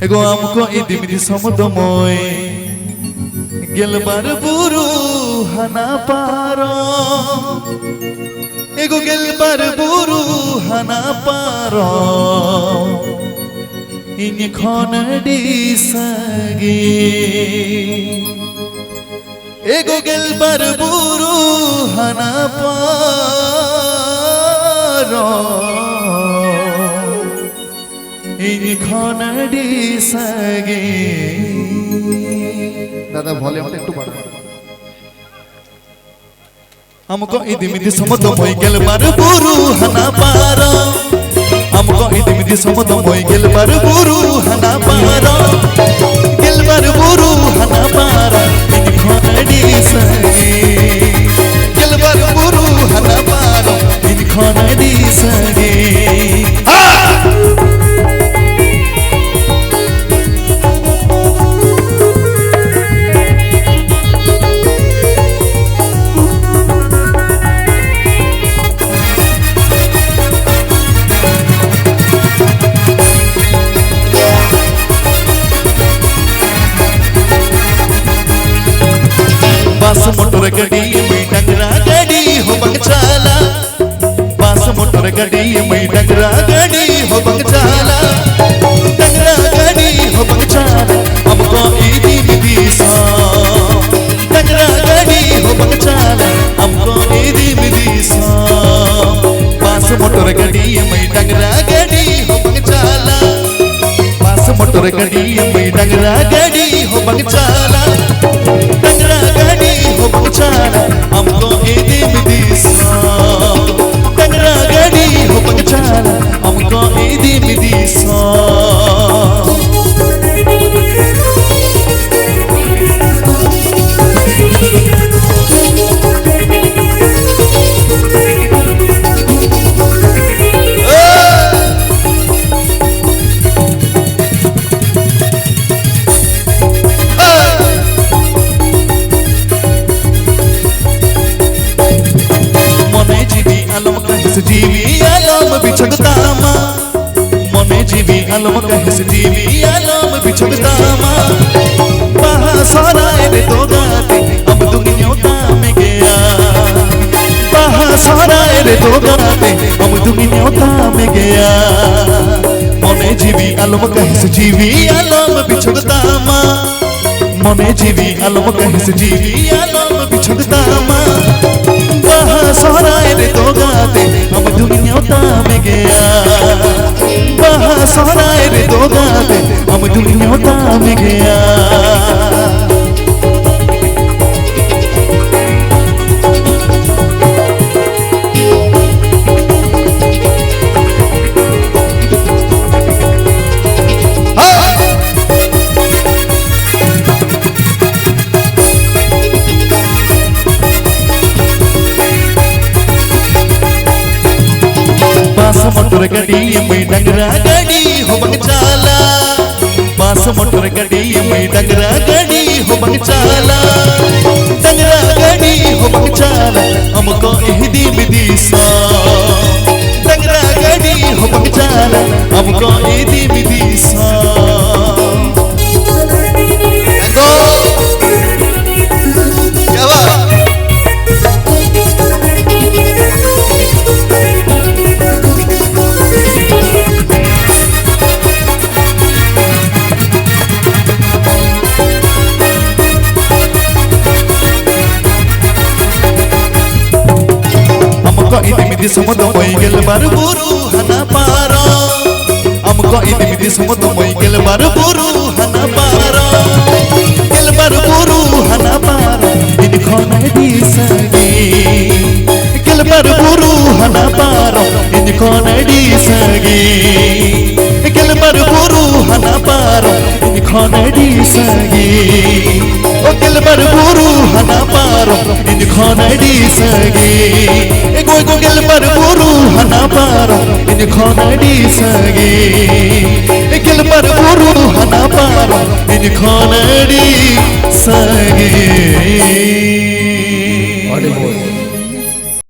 एगो हमको इदिमिदी समुद्रमय गेलबार बुरु हना पारो एगो गेलबार बुरु हना पारो इन खनडी सगे एगो गेलबार बुरु हना पारो इन खनडी सगे दादा वॉल्यूम একটু বাড়াও हमको इदिमिदी समुद्रमय गेलबार बुरु हना पारो हमको इदिमिदी समुद्रमय गेलबार बुरु हना पारो गेलबार बुरु हना पारो इन खनडी सगे गेलबार बुरु हना पारो इन खनडी सगे बास मोटर गड़ी में डगरा गड़ी हो बगचाला बास मोटर गड़ी में डगरा गड़ी हो बगचाला डगरा गड़ी हो बगचाला हमको इदिमिदी सा डगरा गड़ी हो बगचाला हमको इदिमिदी सा बास मोटर गड़ी में डगरा गड़ी हो बगचाला बास मोटर गड़ी में डगरा गड़ी हो बगचाला डगरा गड़ी हो बगचाला हमको इदिमिदी सा डगरा गड़ी हो बगचाला हमको इदिमिदी सा जीवी आलम बिछगतामा मने जीवी आलम कहस जीवी आलम बिछगतामा बहा सराय रे तो गाते अब दुनियोता में गया बहा सराय रे तो गाते अब दुनियोता में गया मने जीवी आलम कहस जीवी आलम बिछगतामा मने जीवी आलम कहस जीवी आलम बिछगतामा बहा सराय रे तो गाते हम दुनियोता में गया बहा सराय रे तो गाते हम दुनियोता में गया बास मोटर गड़ी में डगरा गड़ी हो बगचाला बास मोटर गड़ी में डगरा गड़ी हो बगचाला डगरा गड़ी हो बगचाला हमको इदिमिदी सा डगरा गड़ी हो बगचाला हमको इदिमिदी सा इदिमिदी समुद्रमय गेलबार बुरु हना पारो हमको इदिमिदी समुद्रमय गेलबार बुरु हना पारो गेलबार बुरु हना पारो इन खनडी सगे गेलबार बुरु हना पारो इन खनडी सगे गेलबार बुरु हना पारो इन खनडी सगे ओ गेलबार बुरु हना पारो इन खनडी सगे एगो एगो गेलबार बुरु हना पारो इन खनडी सगे गेलबार बुरु हना पारो इन खनडी सगे